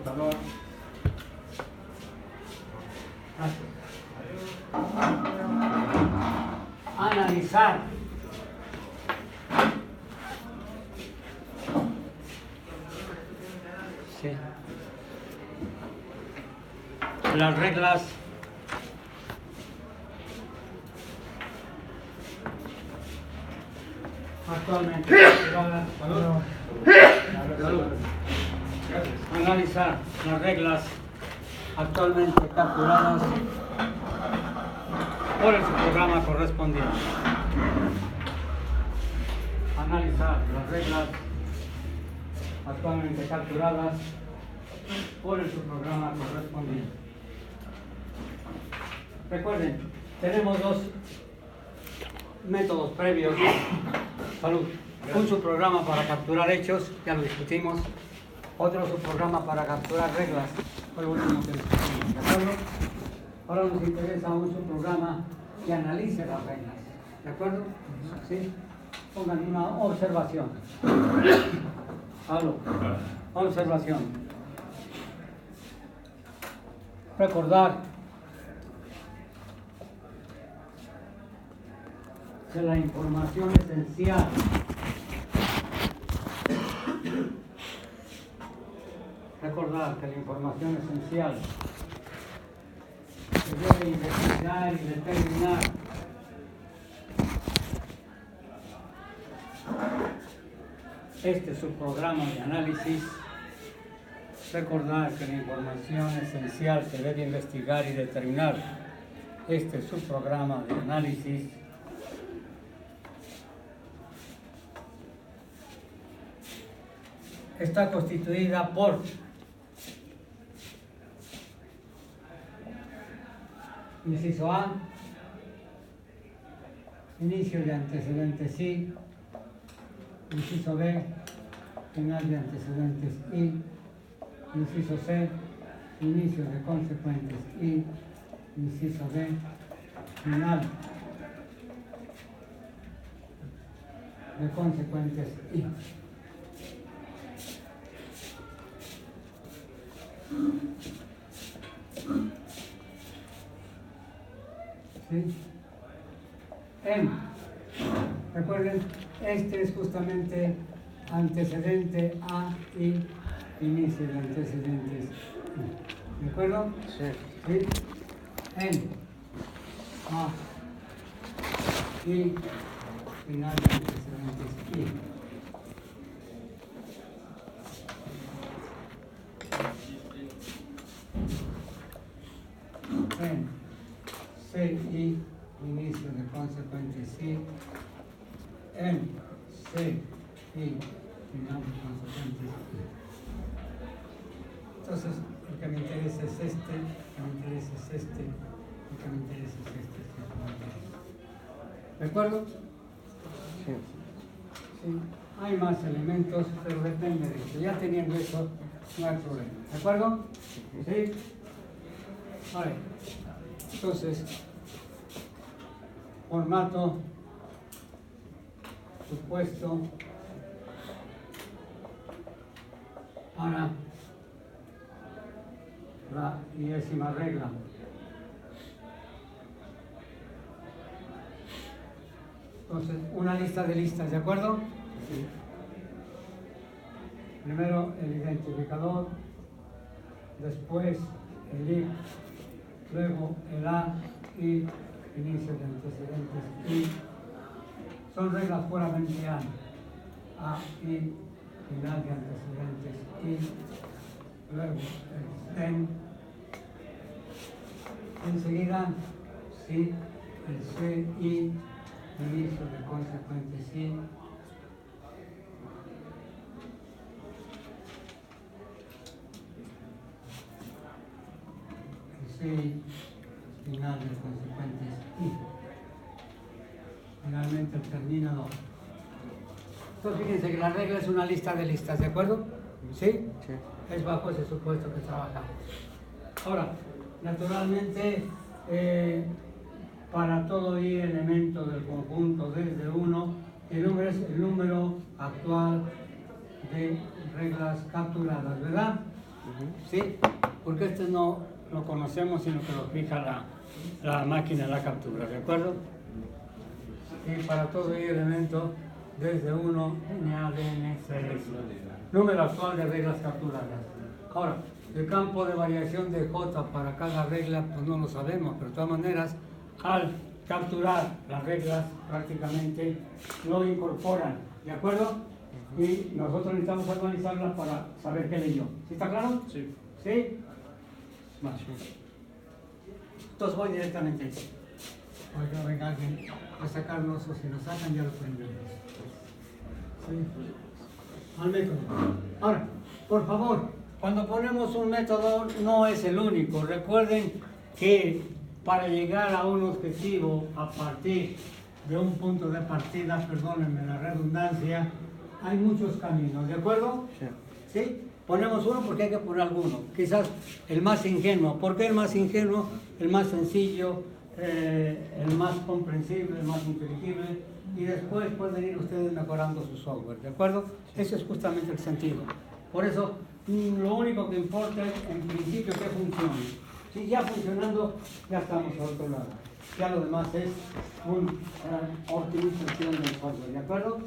computador. Analizar. Sí. Las reglas actualmente analizar las reglas actualmente capturadas por el subprograma correspondiente. Analizar las reglas actualmente capturadas por el subprograma correspondiente. Recuerden, tenemos dos métodos previos. Salud. Un subprograma para capturar hechos, ya lo discutimos. Otro subprograma para capturar reglas, fue lo último que discutimos. ¿De acuerdo? Ahora nos interesa un subprograma que analice las reglas. ¿De acuerdo? ¿Sí? Pongan una observación. Aló. Observación. Recordar que la información esencial se debe investigar y determinar este subprograma de análisis. Recordar que la información esencial se debe investigar y determinar este subprograma de análisis está constituida por inciso A, inicio de antecedentes I, inciso B, final de antecedentes I, inciso C, inicio de consecuentes I, inciso D, final de consecuentes I. ¿Sí? Recuerden, este es justamente antecedente A y inicio de antecedentes I. ¿De acuerdo? Sí. ¿Sí? A y final de antecedentes I. C y inicio de consecuentes I, C y final de consecuentes I. Entonces, el que me interesa es este, el que me interesa es este, el que me interesa es este. ¿De acuerdo? Sí. Sí. Hay más elementos, pero depende de eso. Ya teniendo eso, no hay problema. ¿De acuerdo? ¿Sí? Vale. Entonces, formato, supuesto, para la 10ª regla. Entonces, una lista de listas, ¿de acuerdo? Sí. Primero el identificador, después el if, luego el A y inicio de antecedentes I. Son reglas puramente A y final de antecedentes I. Luego el then. Enseguida sí, el C y inicio de consecuentes I. Sí, final de consecuentes I. Finalmente el terminador. Entonces fíjense que la regla es una lista de listas, ¿de acuerdo? ¿Sí? Sí. Es bajo ese supuesto que trabajamos. Ahora, naturalmente, para todo I elemento del conjunto desde 1, el número es el número actual de reglas capturadas, ¿verdad? ¿Sí? Porque este no lo conocemos, sino que lo fija la máquina de la captura, ¿de acuerdo? Y para todo el elemento, desde 1, NADN, CRS. Número actual de reglas capturadas. Ahora, el campo de variación de J para cada regla, pues no lo sabemos, pero de todas maneras, al capturar las reglas, prácticamente lo incorporan, ¿de acuerdo? Y nosotros necesitamos actualizarlas para saber qué leyó. ¿Sí está claro? Sí. ¿Sí? Bueno. Entonces voy directamente. Oiga, venga alguien a sacarnos, o si nos sacan ya lo prendemos. ¿Sí? Al método. Ahora, por favor, cuando ponemos un método no es el único. Recuerden que para llegar a un objetivo a partir de un punto de partida, perdónenme la redundancia, hay muchos caminos, ¿de acuerdo? Sí. ¿Sí? Ponemos uno porque hay que poner alguno. Quizás el más ingenuo. ¿Por qué el más ingenuo? El más sencillo, el más comprensible, el más inteligible. Y después pueden ir ustedes mejorando su software, ¿de acuerdo? Ese es justamente el sentido. Por eso, lo único que importa es, en principio, que funcione. Si ya funcionando, ya estamos al otro lado. Ya lo demás es una optimización del software, ¿de acuerdo?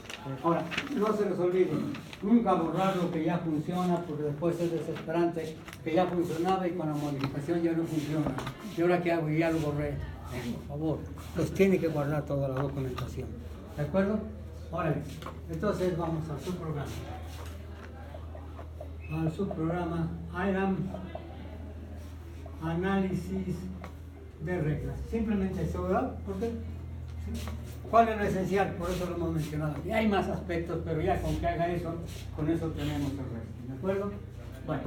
Ahora, no se les olvide, nunca borrar lo que ya funciona, porque después es desesperante que ya funcionaba y con la modificación ya no funciona. ¿Y ahora qué hago? Y ya lo borré. Por favor, pues tiene que guardar toda la documentación, ¿de acuerdo? Ahora bien, entonces vamos al subprograma. Al subprograma IRAM análisis de reglas. Simplemente eso, ¿verdad? ¿Por qué? ¿Sí? ¿Cuál es lo esencial? Por eso lo hemos mencionado. Y hay más aspectos, pero ya con que haga eso, con eso tenemos el resto. ¿De acuerdo? Bueno,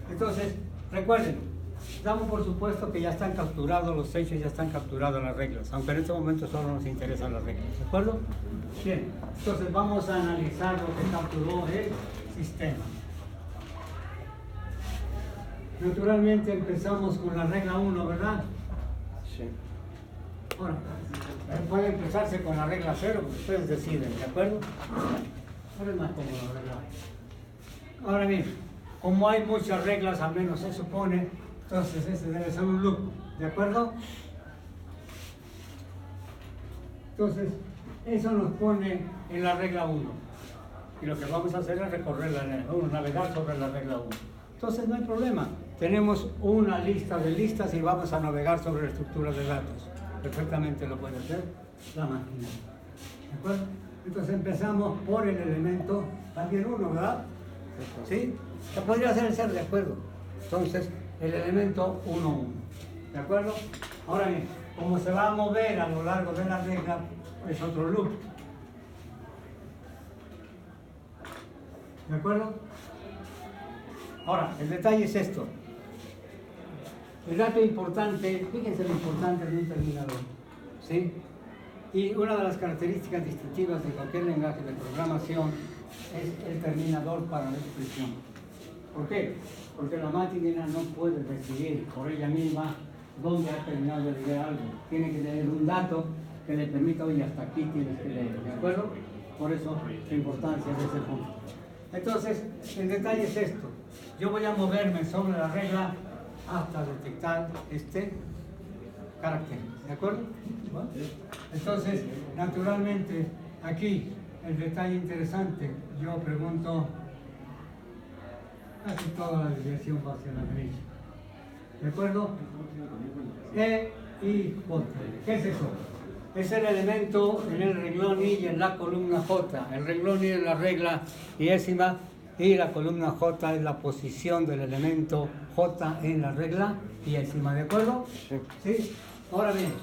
entonces, recuerden, damos por supuesto que ya están capturados los hechos, ya están capturadas las reglas, aunque en este momento solo nos interesan las reglas. ¿De acuerdo? Bien, entonces vamos a analizar lo que capturó el sistema. Naturalmente empezamos con la regla 1, ¿verdad? Sí. Bueno, puede empezarse con la regla 0, pues ustedes deciden, ¿de acuerdo? Pero es más cómodo la regla 1. Ahora bien, como hay muchas reglas, al menos se supone, entonces ese debe ser un loop, ¿de acuerdo? Entonces, eso nos pone en la regla 1. Y lo que vamos a hacer es recorrer la regla 1, navegar sobre la regla 1. Entonces no hay problema. Tenemos una lista de listas y vamos a navegar sobre la estructura de datos. Perfectamente lo puede hacer la máquina. ¿De acuerdo? Entonces empezamos por el elemento, también 1, ¿verdad? ¿Sí? Se podría hacer el ser, de acuerdo. Entonces, el elemento 1, 1. ¿De acuerdo? Ahora bien, como se va a mover a lo largo de la regla, es otro loop. ¿De acuerdo? Ahora, el detalle es esto. El dato importante, fíjense lo importante de un terminador, ¿sí? Y una de las características distintivas de cualquier lenguaje de programación es el terminador para la expresión. ¿Por qué? Porque la máquina no puede decidir por ella misma dónde ha terminado de leer algo. Tiene que tener un dato que le permita, oye, hasta aquí tienes que leer, ¿de acuerdo? Por eso la importancia de ese punto. Entonces, el detalle es esto. Yo voy a moverme sobre la regla hasta detectar este carácter, ¿de acuerdo? ¿Bueno? Entonces, naturalmente, aquí el detalle interesante, yo pregunto, casi toda la desviación va hacia la derecha, ¿de acuerdo? E y J. ¿Qué es eso? Es el elemento en el renglón I y en la columna J. El renglón I es la regla iésima y la columna J es la posición del elemento J en la regla iésima, ¿de acuerdo? Sí. ¿Sí? Ahora bien,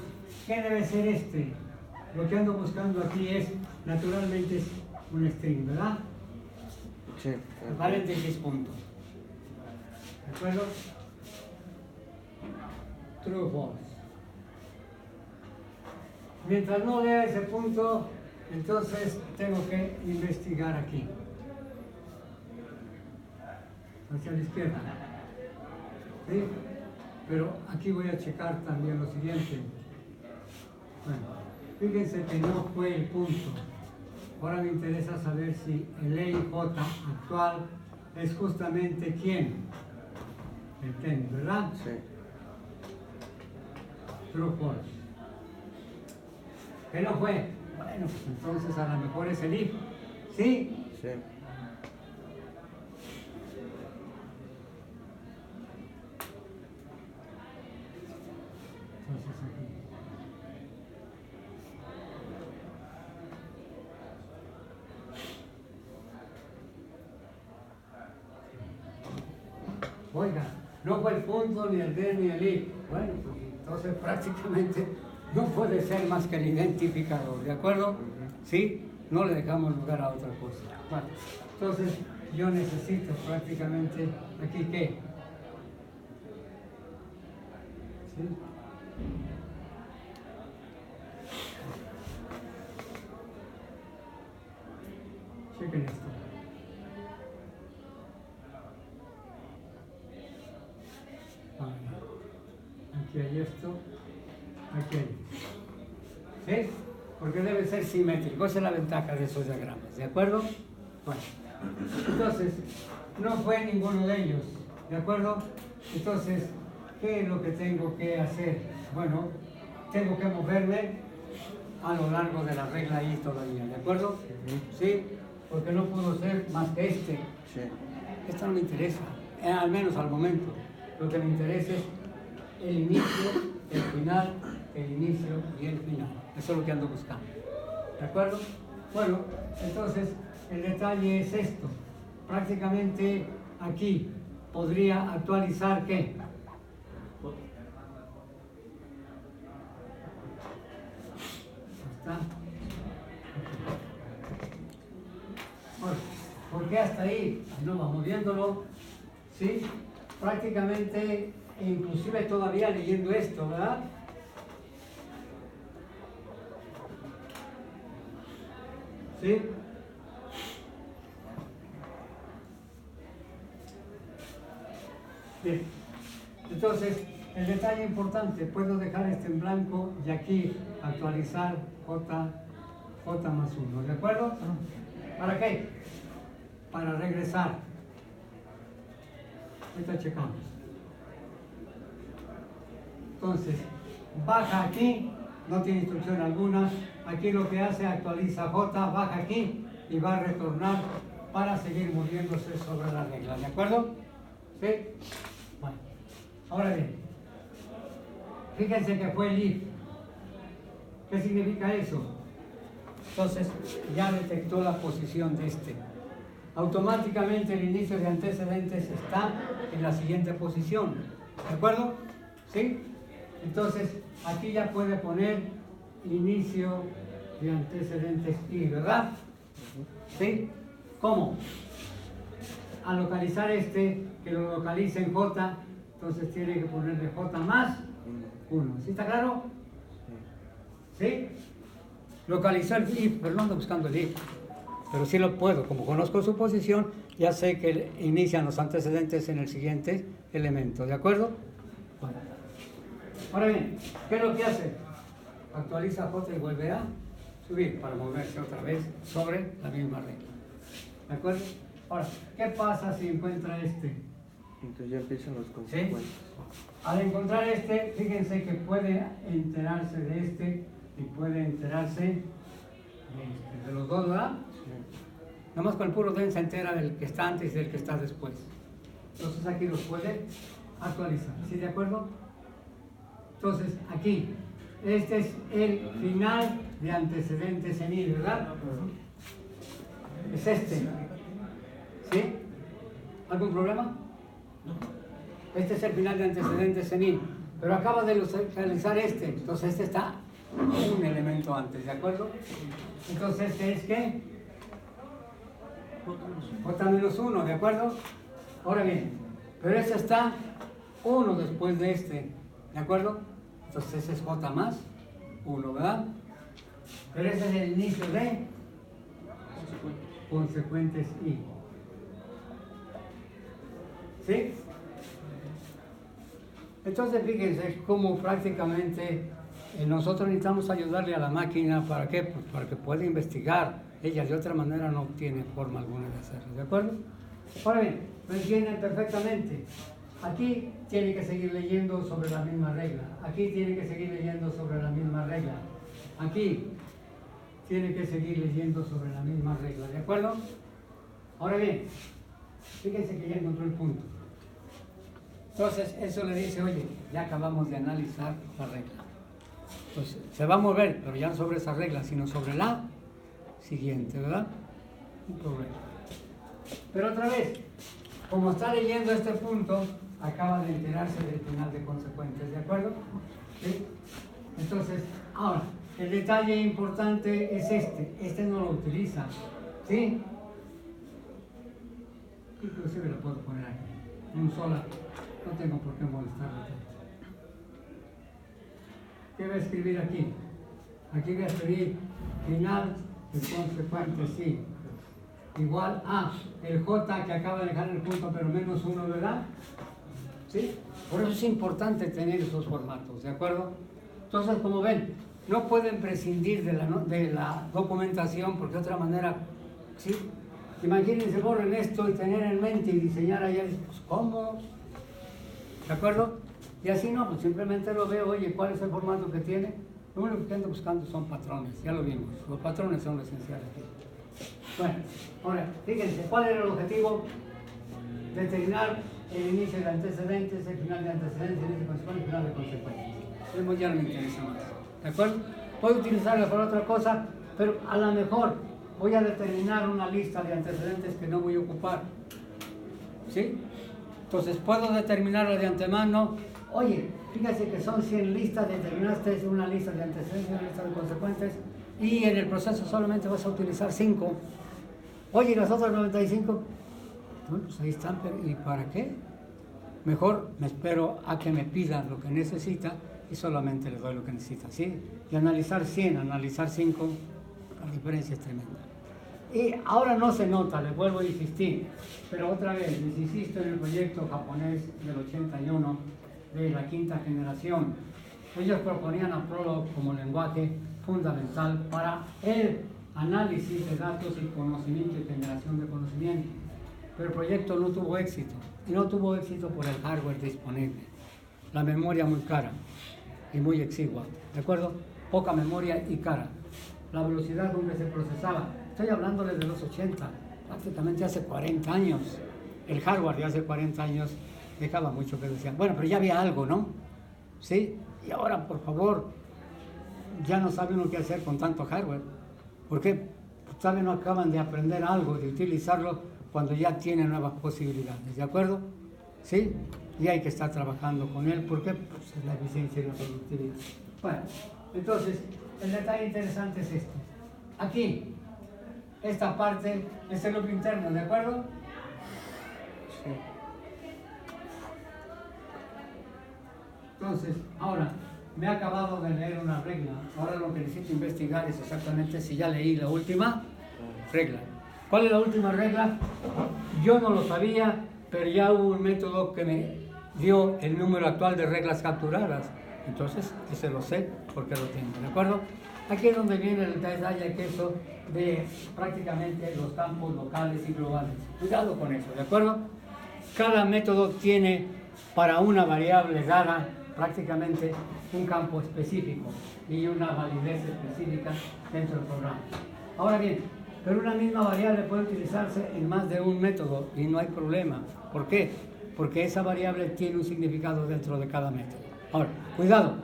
¿qué debe ser este? Lo que ando buscando aquí es, naturalmente, es un string, ¿verdad? Sí. Paréntesis, punto. ¿De acuerdo? True o false. Mientras no lea ese punto, entonces tengo que investigar aquí. Hacia la izquierda. ¿Sí? Pero aquí voy a checar también lo siguiente. Bueno, fíjense que no fue el punto. Ahora me interesa saber si el EIJ actual es justamente ¿quién? el tenis, ¿verdad? Sí. True false. ¿Qué no fue? Bueno, pues entonces a lo mejor es el if. ¿Sí? Sí. Entonces aquí. Oiga, no fue el punto, ni el de, ni el if. Bueno, pues entonces prácticamente no puede ser más que el identificador, ¿de acuerdo? ¿Sí? No le dejamos lugar a otra cosa. Bueno, entonces yo necesito prácticamente aquí ¿qué? ¿Sí? Chequen esto. Aquí hay esto, aquí hay esto. ¿Sí? Porque debe ser simétrico. Esa es la ventaja de esos diagramas, ¿de acuerdo? Bueno, entonces, no fue ninguno de ellos, ¿de acuerdo? Entonces, ¿qué es lo que tengo que hacer? Bueno, tengo que moverme a lo largo de la regla I todavía, ¿de acuerdo? ¿Sí? Porque no pudo ser más que este. Sí. Esto no me interesa, al menos al momento. Lo que me interesa es el inicio, el final, el inicio y el final. Eso es lo que ando buscando. ¿De acuerdo? Bueno, entonces el detalle es esto. Prácticamente aquí podría actualizar ¿qué? ¿Está? Bueno, ¿por qué hasta ahí? No vamos viéndolo. ¿Sí? Prácticamente, inclusive todavía leyendo esto, ¿verdad? ¿Sí? Bien. Entonces, el detalle importante, puedo dejar este en blanco y aquí actualizar J más 1, ¿de acuerdo? ¿Para qué? Para regresar. Ahorita checamos. Entonces, baja aquí, no tiene instrucción alguna. Aquí lo que hace, actualiza J, baja aquí y va a retornar para seguir moviéndose sobre la regla, ¿de acuerdo? ¿Sí? Bueno, ahora bien, fíjense que fue el if. ¿Qué significa eso? Entonces, ya detectó la posición de este. Automáticamente el inicio de antecedentes está en la siguiente posición, ¿de acuerdo? ¿Sí? Entonces, aquí ya puede poner inicio de antecedentes y, ¿verdad? ¿Sí? ¿Cómo? A localizar este, que lo localice en J, entonces tiene que ponerle J más 1. ¿Sí está claro? ¿Sí? Localizó el if, pero no ando buscando el if. Pero sí lo puedo, como conozco su posición, ya sé que inician los antecedentes en el siguiente elemento, ¿de acuerdo? Bueno. Ahora bien, ¿qué es lo que hace? Actualiza J y vuelve a subir para moverse otra vez sobre la misma regla. ¿De acuerdo? Ahora, ¿qué pasa si encuentra este? Entonces ya empiezan los consecuentes. ¿Sí? Al encontrar este, fíjense que puede enterarse de este y puede enterarse de los dos, ¿verdad? Sí. Nada más con el puro den se entera del que está antes y del que está después. Entonces aquí los puede actualizar. ¿Sí de acuerdo? Entonces aquí, este es el final de antecedentes en I, ¿verdad? Es este. ¿Sí? ¿Algún problema? Este es el final de antecedentes en I. Pero acaba de localizar este. Entonces este está un elemento antes, ¿de acuerdo? Entonces este es ¿qué? J-1, ¿de acuerdo? Ahora bien, pero este está 1 después de este, ¿de acuerdo? Entonces ese es J más 1, ¿verdad? Pero ese es el inicio de consecuentes I. ¿Sí? Entonces fíjense cómo prácticamente nosotros necesitamos ayudarle a la máquina, ¿para qué? Pues para que pueda investigar. Ella de otra manera no tiene forma alguna de hacerlo, ¿de acuerdo? Ahora bien, lo entienden perfectamente. aquí tiene que seguir leyendo sobre la misma regla. Aquí tiene que seguir leyendo sobre la misma regla. Aquí tiene que seguir leyendo sobre la misma regla. ¿De acuerdo? Ahora bien, fíjense que ya encontró el punto. Entonces, eso le dice, oye, ya acabamos de analizar la regla. Entonces, se va a mover, pero ya no sobre esa regla, sino sobre la siguiente, ¿verdad? Un problema. Pero otra vez, como está leyendo este punto, acaba de enterarse del final de consecuentes, ¿de acuerdo? ¿Sí? Entonces, ahora, el detalle importante es este no lo utiliza, ¿sí? Inclusive lo puedo poner aquí, un sola, no tengo por qué molestarlo tanto. ¿Qué voy a escribir aquí? Aquí voy a escribir final de consecuentes, sí, igual a el J que acaba de dejar el punto, pero menos 1, ¿verdad? ¿Sí? Por eso es importante tener esos formatos, ¿de acuerdo? Entonces, como ven, no pueden prescindir de la documentación, porque de otra manera, ¿sí? Imagínense, borren esto y tener en mente y diseñar allá, pues, ¿cómo? ¿De acuerdo? Y así no, pues simplemente lo veo, oye, ¿cuál es el formato que tiene? Lo único que ando buscando son patrones, ya lo vimos, los patrones son lo esencial aquí. Bueno, ahora, fíjense, ¿cuál era el objetivo? Determinar el inicio de antecedentes, el final de antecedentes, el inicio de consecuencias, el final de consecuencias. Eso ya no me interesa más, ¿de acuerdo? Puedo utilizarlo para otra cosa, pero a lo mejor voy a determinar una lista de antecedentes que no voy a ocupar, ¿sí? Entonces puedo determinarlo de antemano. Oye, fíjate que son 100 listas, determinaste una lista de antecedentes, una lista de consecuentes, y en el proceso solamente vas a utilizar 5. Oye, ¿y las otras 95? Bueno, pues ahí están, pero ¿y para qué? Mejor me espero a que me pidan lo que necesita y solamente le doy lo que necesita, ¿sí? De analizar 100, analizar 5, la diferencia es tremenda. Y ahora no se nota, les vuelvo a insistir, pero otra vez, les insisto en el proyecto japonés del 81 de la quinta generación. Ellos proponían a Prolog como lenguaje fundamental para el análisis de datos y conocimiento y generación de conocimiento. Pero el proyecto no tuvo éxito, y no tuvo éxito por el hardware disponible. La memoria muy cara y muy exigua, ¿de acuerdo? Poca memoria y cara. La velocidad donde se procesaba, estoy hablándoles de los 80, prácticamente hace 40 años. El hardware de hace 40 años dejaba mucho que decir. Bueno, pero ya había algo, ¿no? ¿Sí? Y ahora, por favor, ya no saben lo que hacer con tanto hardware. ¿Por qué? Pues saben, no acaban de aprender algo, de utilizarlo cuando ya tienen nuevas posibilidades, ¿de acuerdo? ¿Sí? Y hay que estar trabajando con él. ¿Por qué? Pues es la eficiencia y la productividad. Bueno, entonces, el detalle interesante es este. Aquí, esta parte es el loop interno, ¿de acuerdo? Sí. Entonces, ahora, me he acabado de leer una regla. Ahora lo que necesito investigar es exactamente si ya leí la última regla. ¿Cuál es la última regla? Yo no lo sabía, pero ya hubo un método que me dio el número actual de reglas capturadas. Entonces, ese lo sé porque lo tengo, ¿de acuerdo? Aquí es donde viene el detalle que eso de prácticamente los campos locales y globales. Cuidado con eso, ¿de acuerdo? Cada método tiene para una variable dada prácticamente un campo específico y una validez específica dentro del programa. Ahora bien, pero una misma variable puede utilizarse en más de un método y no hay problema. ¿Por qué? Porque esa variable tiene un significado dentro de cada método. Ahora, cuidado,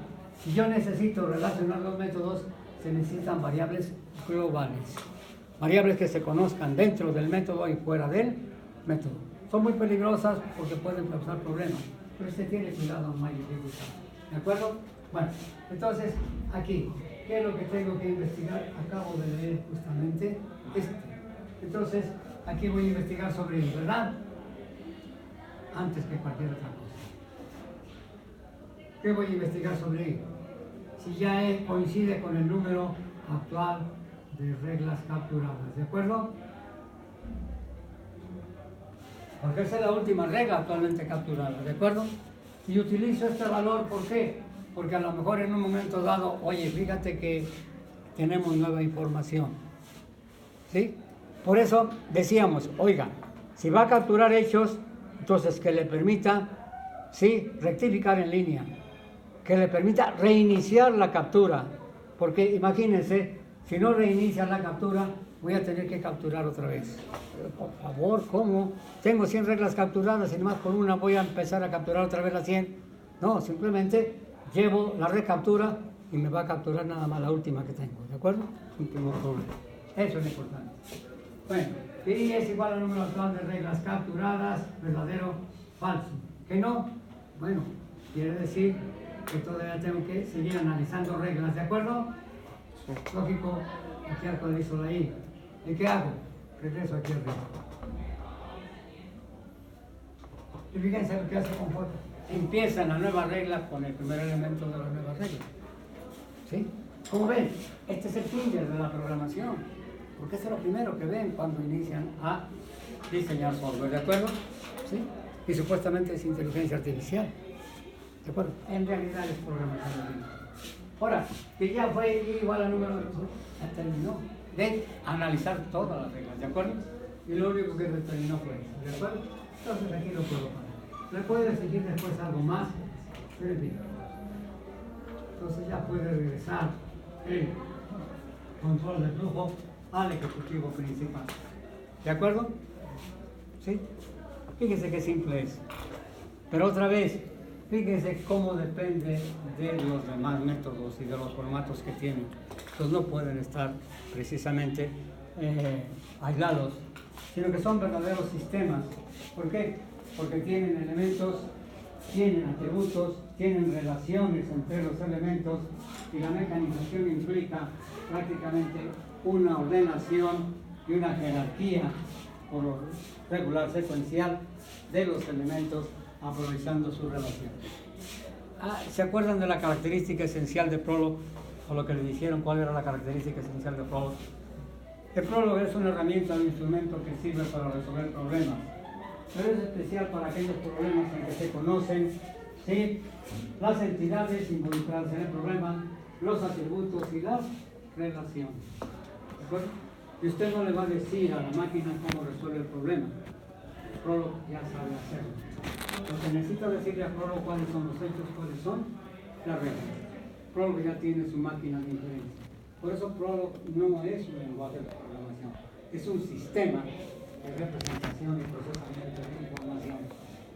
si yo necesito relacionar los métodos, se necesitan variables globales. Variables que se conozcan dentro del método y fuera del método. Son muy peligrosas porque pueden causar problemas, pero se tiene cuidado, no hay dificultad. ¿De acuerdo? Bueno, entonces, aquí, ¿qué es lo que tengo que investigar? Acabo de leer justamente esto. Entonces, aquí voy a investigar sobre él, ¿verdad? Antes que cualquier otra cosa. ¿Qué voy a investigar sobre él? Si ya coincide con el número actual de reglas capturadas, ¿de acuerdo? Porque esa es la última regla actualmente capturada, ¿de acuerdo? Y utilizo este valor, ¿por qué? Porque a lo mejor en un momento dado, oye, fíjate que tenemos nueva información, ¿sí? Por eso decíamos, oiga, si va a capturar hechos, entonces que le permita sí, rectificar en línea, que le permita reiniciar la captura, porque imagínense, si no reinicia la captura, voy a tener que capturar otra vez. Pero por favor, ¿cómo? Tengo 100 reglas capturadas y nomás con una voy a empezar a capturar otra vez las 100. No, simplemente llevo la recaptura y me va a capturar nada más la última que tengo, ¿de acuerdo? Sin ningún problema. Eso es importante. Bueno, y es igual al número actual de reglas capturadas, verdadero, falso. ¿Que no? Bueno, quiere decir que todavía tengo que seguir analizando reglas, ¿de acuerdo? Sí. Lógico, aquí actualizo la I. ¿Y qué hago? Regreso aquí arriba. Y fíjense lo que hace con foto. Empieza la nueva regla con el primer elemento de la nueva regla. ¿Sí? Como ven, este es el finger de la programación, porque este es lo primero que ven cuando inician a diseñar software, ¿de acuerdo? ¿Sí? Y supuestamente es inteligencia artificial, ¿de acuerdo? En realidad es programación. Ahora, que ya fue igual al número, ya terminó de analizar todas las reglas, ¿de acuerdo? Y lo único que determinó fue eso, ¿de acuerdo? Entonces aquí lo puedo parar. ¿Le puede seguir después algo más? Pero bien. Entonces ya puede regresar el control de flujo al ejecutivo principal. ¿De acuerdo? ¿Sí? Fíjense qué simple es. Pero otra vez, fíjense cómo depende de los demás métodos y de los formatos que tienen. Entonces no pueden estar precisamente aislados, sino que son verdaderos sistemas. ¿Por qué? Porque tienen elementos, tienen atributos, tienen relaciones entre los elementos y la mecanización implica prácticamente una ordenación y una jerarquía por lo regular secuencial de los elementos aprovechando sus relaciones. ¿Se acuerdan de la característica esencial de Prolog? O lo que le dijeron, ¿cuál era la característica esencial de Prolog? El Prolog es una herramienta, un instrumento que sirve para resolver problemas, pero es especial para aquellos problemas en que se conocen, ¿sí?, las entidades involucradas en el problema, los atributos y las relaciones. ¿De acuerdo? Y usted no le va a decir a la máquina cómo resuelve el problema. Prolog ya sabe hacerlo. Lo que necesita decirle a Prolog cuáles son los hechos, cuáles son las reglas. Prolog ya tiene su máquina de inferencia. Por eso Prolog no es un lenguaje de programación, es un sistema de representación y procesamiento de información.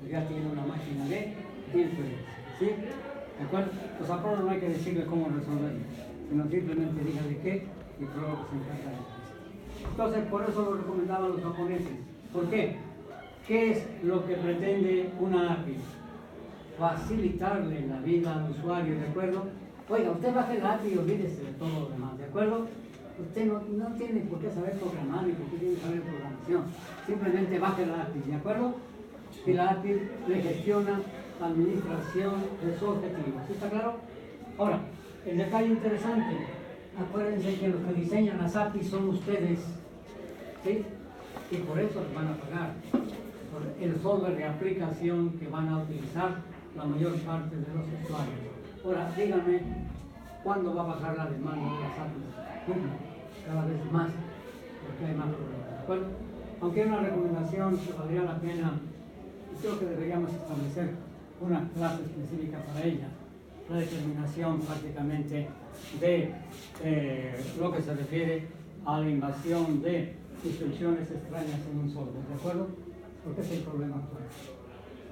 Ya tiene una máquina de inferencia. ¿Sí? ¿De acuerdo? Pues a Prolog no hay que decirle cómo resolverlo, sino simplemente dígale qué y Prolog se encarga de eso. Entonces, por eso lo recomendaban los japoneses. ¿Por qué? ¿Qué es lo que pretende una API? Facilitarle la vida al usuario, ¿de acuerdo? Oiga, usted baja el API y olvídese de todo lo demás, ¿de acuerdo? Usted no tiene por qué saber programar ni por qué tiene que saber programación. Simplemente baje el API, ¿de acuerdo? Y la API le gestiona la administración de su objetivo. ¿Sí está claro? Ahora, el detalle interesante. Acuérdense que los que diseñan las APIs son ustedes, ¿sí? Y por eso les van a pagar por el software de aplicación que van a utilizar la mayor parte de los usuarios. Ahora, díganme, ¿cuándo va a bajar la demanda de las APIs? Cada vez más, porque hay más problemas, ¿de acuerdo? Aunque hay una recomendación que valdría la pena, creo que deberíamos establecer una clase específica para ella, la determinación prácticamente de lo que se refiere a la invasión de instrucciones extrañas en un software, ¿de acuerdo? Porque es el problema actual.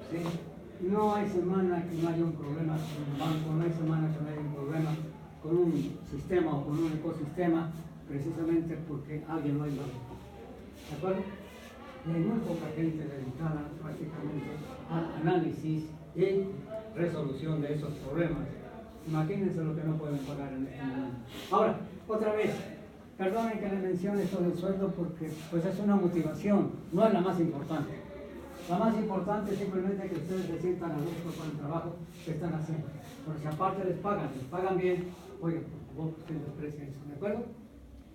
¿Sí? No hay semana que no haya un problema con el banco, no hay semana que no haya un problema con un sistema o con un ecosistema, precisamente porque alguien lo ha invadido. ¿De acuerdo? Y hay muy poca gente dedicada prácticamente al análisis y resolución de esos problemas. Imagínense lo que no pueden pagar en este momento. Ahora, otra vez, perdonen que les mencione esto del sueldo porque pues es una motivación, no es la más importante. La más importante es simplemente que ustedes se sientan a gusto con el trabajo que están haciendo. Porque si aparte les pagan bien, oye, por favor, ustedes desprecian eso, ¿de acuerdo?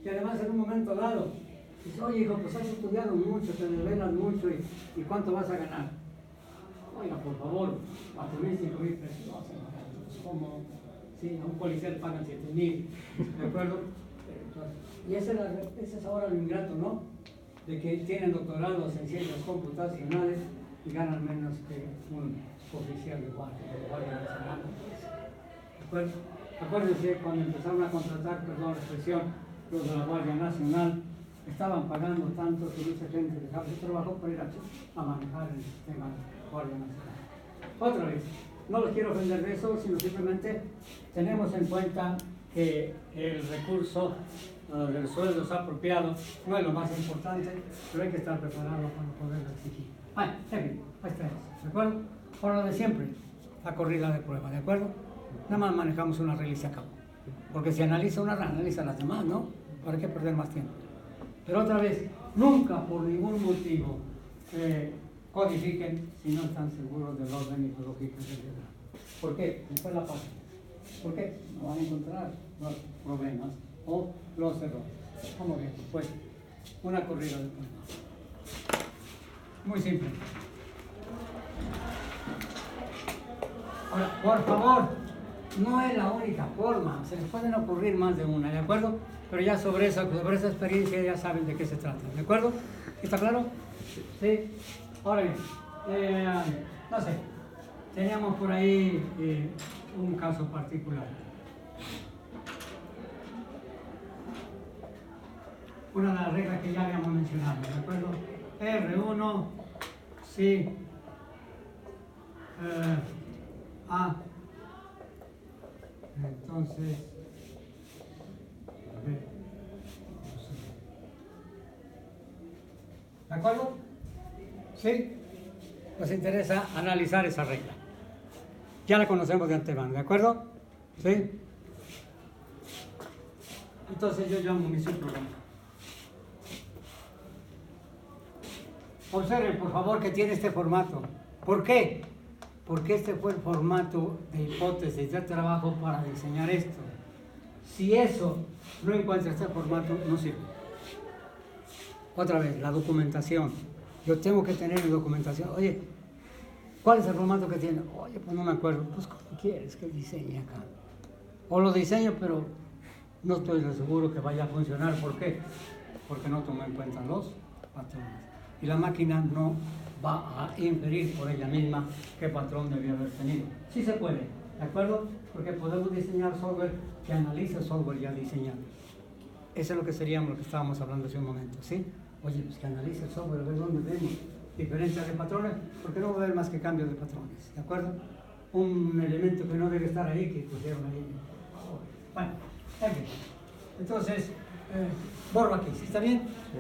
Y además en un momento dado, dice, oye hijo, pues has estudiado mucho, te desvelas mucho y ¿cuánto vas a ganar? Oiga, por favor, 4.000, 5.000 pesos. Como sí, a un policía le pagan 7.000, ¿de acuerdo? Y ese es ahora lo ingrato, ¿no? De que tienen doctorados en ciencias computacionales y ganan menos que un oficial de Guardia Nacional. ¿De acuerdo? Acuérdense, cuando empezaron a contratar, perdón la expresión, los de la Guardia Nacional, estaban pagando tanto que mucha gente dejaba su trabajo para ir a manejar el sistema de Guardia Nacional. Otra vez, no los quiero ofender de eso, sino simplemente tenemos en cuenta que el recurso del sueldo es apropiado, no es lo más importante, pero hay que estar preparado para poderlo exigir. Bueno, ahí está eso, ¿de acuerdo? Por lo de siempre, la corrida de prueba, ¿de acuerdo? Nada más manejamos una regla y se acabó. Porque si analiza una, analiza las demás, ¿no? ¿Para qué perder más tiempo? Pero otra vez, nunca por ningún motivo codifiquen si no están seguros del orden mitológico del diagrama. ¿Por qué? Después la página. ¿Por qué? No van a encontrar los problemas o los errores. ¿Cómo ven? Pues una corrida de prueba. Muy simple. Ahora, por favor, no es la única forma. Se les pueden ocurrir más de una, ¿de acuerdo? Pero ya sobre esa experiencia ya saben de qué se trata, ¿de acuerdo? ¿Está claro? Sí. Ahora bien, no sé, teníamos por ahí un caso particular. Una de las reglas que ya habíamos mencionado, ¿de acuerdo? R1, sí, A. Entonces, a ver, ¿de acuerdo? ¿Sí? Nos interesa analizar esa regla. Ya la conocemos de antemano, ¿de acuerdo? ¿Sí? Entonces yo llamo mi subprograma. Observen, por favor, que tiene este formato. ¿Por qué? Porque este fue el formato de hipótesis de trabajo para diseñar esto. Si eso no encuentra este formato, no sirve. Otra vez, la documentación. Yo tengo que tener mi documentación. Oye, ¿cuál es el formato que tiene? Oye, pues no me acuerdo. Pues, ¿cómo quieres que diseñe acá? O lo diseño, pero no estoy seguro que vaya a funcionar. ¿Por qué? Porque no tomo en cuenta los patrones. Y la máquina no va a inferir por ella misma qué patrón debía haber tenido. Sí se puede, ¿de acuerdo? Porque podemos diseñar software que analice software ya diseñado. Eso es lo que seríamos lo que estábamos hablando hace un momento, ¿sí? Oye, pues que analice el software, a ver dónde vemos diferencias de patrones, porque no va a haber más que cambios de patrones, ¿de acuerdo? Un elemento que no debe estar ahí, que pusieron ahí. Bueno, en fin. Entonces, borro aquí, ¿sí está bien? Sí.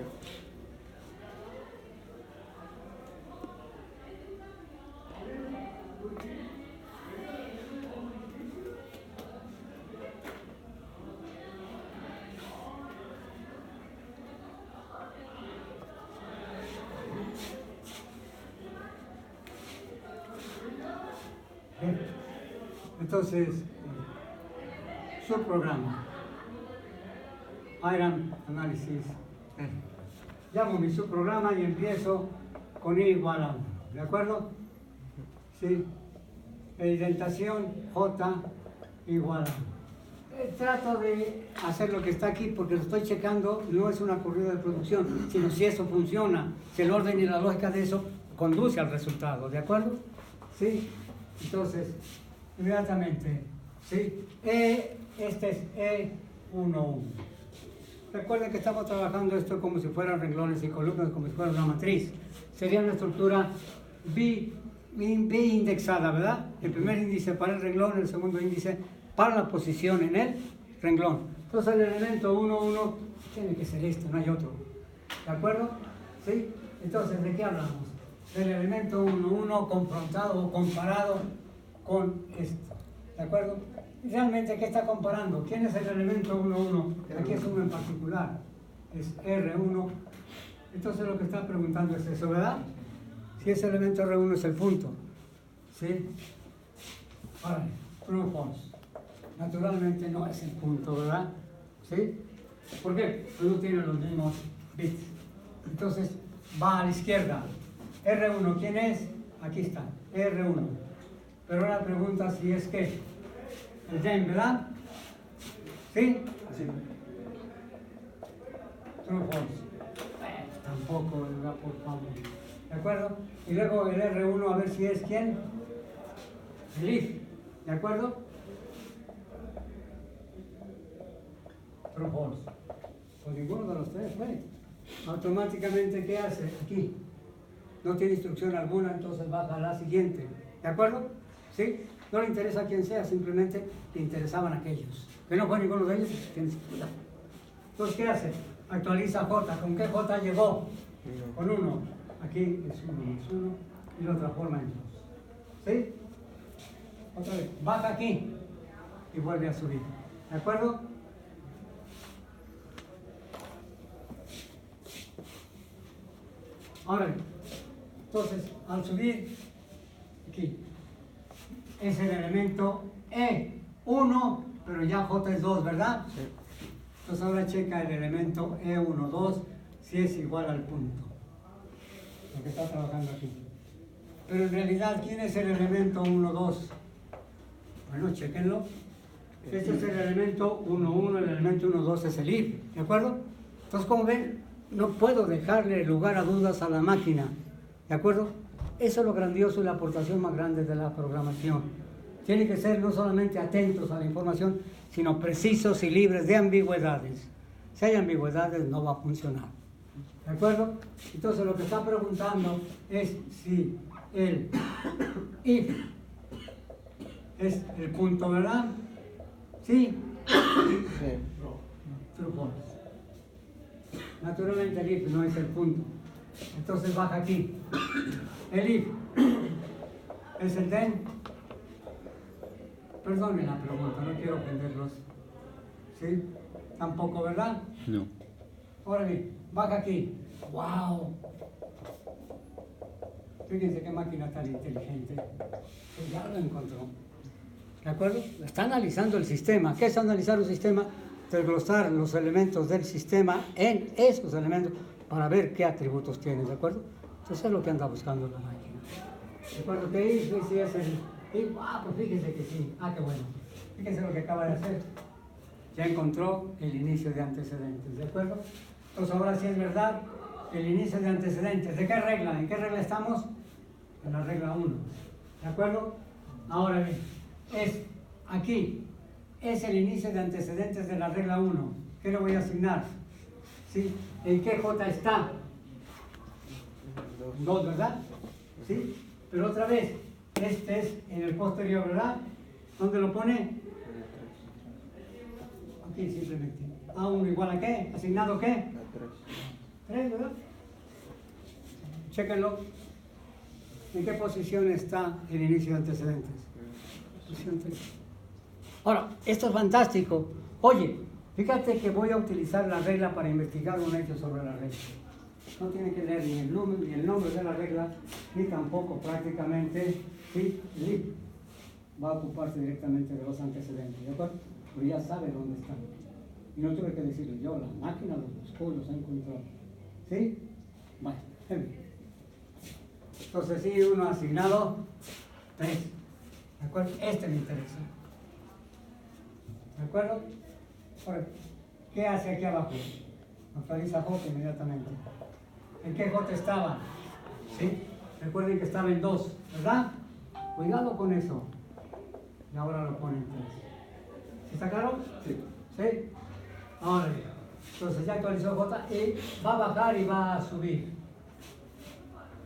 Entonces, subprograma, Iron Analysis. Llamo mi subprograma y empiezo con I igual a 1, ¿de acuerdo? Sí. Indentación J igual a 1. Trato de hacer lo que está aquí porque lo estoy checando, no es una corrida de producción, sino si eso funciona, si el orden y la lógica de eso conduce al resultado, ¿de acuerdo? Sí. Entonces, inmediatamente, ¿sí? Este es E11. Recuerden que estamos trabajando esto como si fueran renglones y columnas, como si fuera una matriz. Sería una estructura B indexada, ¿verdad? El primer índice para el renglón, el segundo índice para la posición en el renglón. Entonces el elemento 1,1 tiene que ser este, no hay otro. ¿De acuerdo? ¿Sí? Entonces, ¿de qué hablamos? Del elemento 1,1 confrontado o comparado con esto, ¿de acuerdo? Y realmente, ¿qué está comparando? ¿Quién es el elemento 1,1? Aquí es uno en particular, es R1. Entonces lo que está preguntando es eso, ¿verdad? Si ese elemento R1 es el punto, ¿sí? Ahora, true o false. Naturalmente no es el punto, ¿verdad? ¿Sí? ¿Por qué? Pues no tiene los mismos bits. Entonces, va a la izquierda. R1, ¿quién es? Aquí está, R1. Pero ahora pregunta si es que el Jane, ¿verdad? ¿Sí? Sí. True o false. Tampoco, ¿verdad? Por favor. ¿de acuerdo? Y luego el R1 a ver si es ¿quién? El if, ¿de acuerdo? True false. Pues ninguno de los tres fue. Automáticamente, ¿qué hace? Aquí. No tiene instrucción alguna, entonces baja a la siguiente. ¿De acuerdo? ¿Sí? No le interesa quién sea, simplemente le interesaban aquellos. Que no fue ninguno de ellos, tienes cuidado. Entonces, ¿qué hace? Actualiza J. ¿Con qué J llegó? Con 1. Aquí es 1 más 1 y lo transforma en 2. ¿Sí? Otra vez. Baja aquí y vuelve a subir. ¿De acuerdo? Ahora, entonces, al subir, aquí, es el elemento E1, pero ya J es 2, ¿verdad? Sí. Entonces ahora checa el elemento E1, 2, si es igual al punto. Lo que está trabajando aquí. Pero en realidad, ¿quién es el elemento 1, 2? Bueno, chequenlo. Este es el elemento 1, 1, el elemento 1, 2 es el if, ¿de acuerdo? Entonces, como ven, no puedo dejarle lugar a dudas a la máquina, ¿de acuerdo? Eso es lo grandioso y la aportación más grande de la programación. Tienen que ser no solamente atentos a la información, sino precisos y libres de ambigüedades. Si hay ambigüedades, no va a funcionar. ¿De acuerdo? Entonces, lo que está preguntando es si el if es el punto, ¿verdad? ¿Sí? Sí. True false. Naturalmente el if no es el punto. Entonces baja aquí. El if es el then. Perdonen la pregunta, no quiero ofenderlos. ¿Sí? Tampoco, ¿verdad? No. Ahora bien, baja aquí. ¡Wow! Fíjense qué máquina tan inteligente. Pues ya lo encontró. ¿De acuerdo? Está analizando el sistema. ¿Qué es analizar un sistema? Desglosar los elementos del sistema en esos elementos para ver qué atributos tiene, ¿de acuerdo? Entonces es lo que anda buscando la máquina. ¿De acuerdo? ¿Qué hizo? Si es el... pues fíjense que sí. Qué bueno. Fíjense lo que acaba de hacer. Ya encontró el inicio de antecedentes, ¿de acuerdo? Entonces ahora sí es verdad, el inicio de antecedentes. ¿De qué regla? ¿En qué regla estamos? En la regla 1. ¿De acuerdo? Ahora bien, es aquí. Es el inicio de antecedentes de la regla 1. ¿Qué le voy a asignar? ¿Sí? ¿En qué J está? 2, ¿verdad? ¿Sí? Pero otra vez, este es en el posterior, ¿verdad? ¿Dónde lo pone? Aquí simplemente. A1 igual a qué? ¿Asignado qué? 3, ¿verdad? Chéquenlo. ¿En qué posición está el inicio de antecedentes? Posición 3. Ahora, esto es fantástico. Oye, fíjate que voy a utilizar la regla para investigar un hecho sobre la regla. No tiene que leer ni el número, ni el nombre de la regla, ni tampoco prácticamente, ¿sí? El if va a ocuparse directamente de los antecedentes, ¿de acuerdo? Pero ya sabe dónde están. Y no tuve que decirlo yo, la máquina los buscó y los encontró. ¿Sí? Bueno, entonces sí, uno asignado 3. ¿De acuerdo? Este me interesa. ¿De acuerdo? Ahora, ¿qué hace aquí abajo? Actualiza J inmediatamente. ¿En qué J estaba? ¿Sí? Recuerden que estaba en 2, ¿verdad? Cuidado con eso. Y ahora lo pone en 3. ¿Sí está claro? Sí. ¿Sí? Ahora bien. Entonces ya actualizó J y va a bajar y va a subir.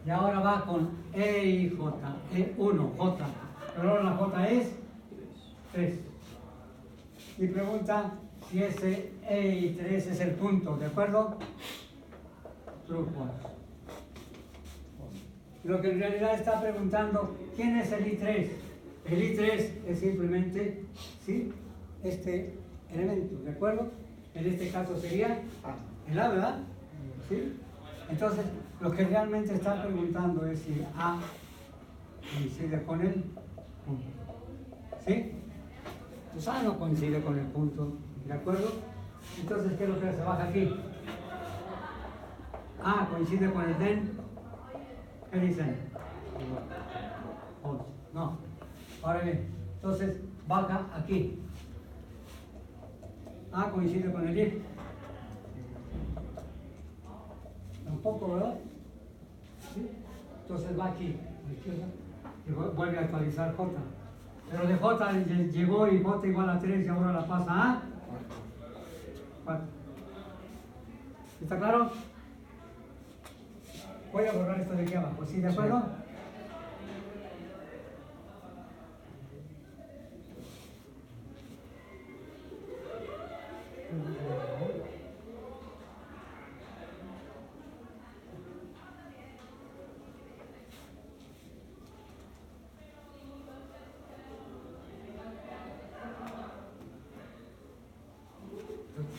Y ahora va con E y J. E1, J. Pero ahora la J es 3. Y pregunta si ese E y 3 es el punto, ¿de acuerdo? True false. Lo que en realidad está preguntando, ¿quién es el I3? El I3 es simplemente, ¿sí? Este elemento, ¿de acuerdo? En este caso sería el A, ¿verdad? ¿Sí? Entonces, lo que realmente está preguntando es si A coincide con el punto. ¿Sí? Pues A no coincide con el punto, ¿de acuerdo? Entonces, ¿qué es lo que se baja aquí? A coincide con el then. ¿Qué dicen? No. Ahora bien, entonces baja aquí. A coincide con el if. Tampoco, ¿verdad? ¿Sí? Entonces va aquí, a la izquierda, y vuelve a actualizar J. Pero de J llegó y J igual a 3 y ahora la pasa a 4. ¿Está claro? Voy a borrar esto de aquí abajo, ¿sí? ¿De acuerdo?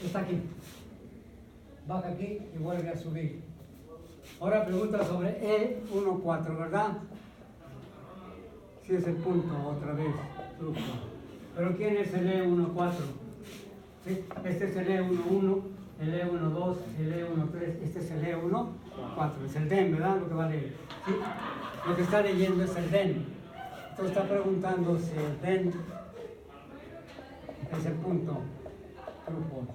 Está aquí. Baja aquí y vuelve a subir. Ahora pregunta sobre E14, ¿verdad? Si es el punto otra vez. Truco. Pero ¿quién es el E14? ¿Sí? Este es el E11, el E12, el E13, este es el E14, es el DEN, ¿verdad? Lo que va a leer. ¿Sí? Lo que está leyendo es el DEN. Entonces está preguntando si el DEN es el punto. True.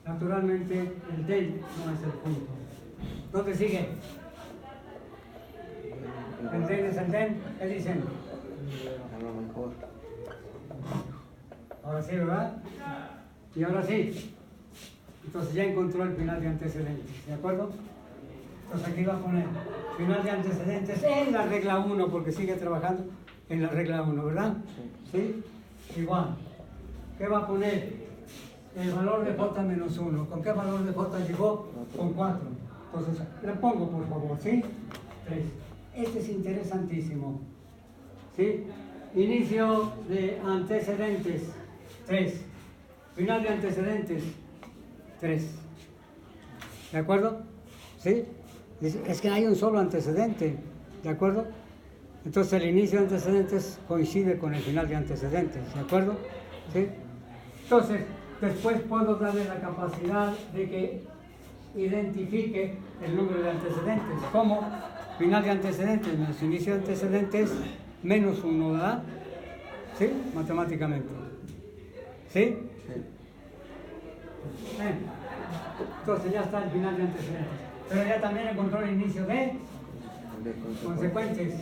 Naturalmente, el DEN no es el punto. ¿Dónde sigue? ¿El DEN es el DEN? ¿Qué dicen? A lo mejor. Ahora sí, ¿verdad? Y ahora sí. Entonces ya encontró el final de antecedentes, ¿de acuerdo? Entonces aquí va a poner final de antecedentes en la regla 1, porque sigue trabajando en la regla 1, ¿verdad? ¿Sí? Igual. ¿Qué va a poner? El valor de J menos 1. ¿Con qué valor de J llegó? Con 4. Entonces, le pongo por favor, ¿sí? 3. Este es interesantísimo. ¿Sí? Inicio de antecedentes, 3. Final de antecedentes, 3. ¿De acuerdo? ¿Sí? Es que hay un solo antecedente. ¿De acuerdo? Entonces, el inicio de antecedentes coincide con el final de antecedentes. ¿De acuerdo? ¿Sí? Entonces, después puedo darle la capacidad de que identifique el número de antecedentes. ¿Cómo? Final de antecedentes menos inicio de antecedentes menos 1, ¿verdad? ¿Sí? Matemáticamente. ¿Sí? Sí. Bien. Entonces ya está el final de antecedentes. Pero ya también encontró el inicio de consecuentes.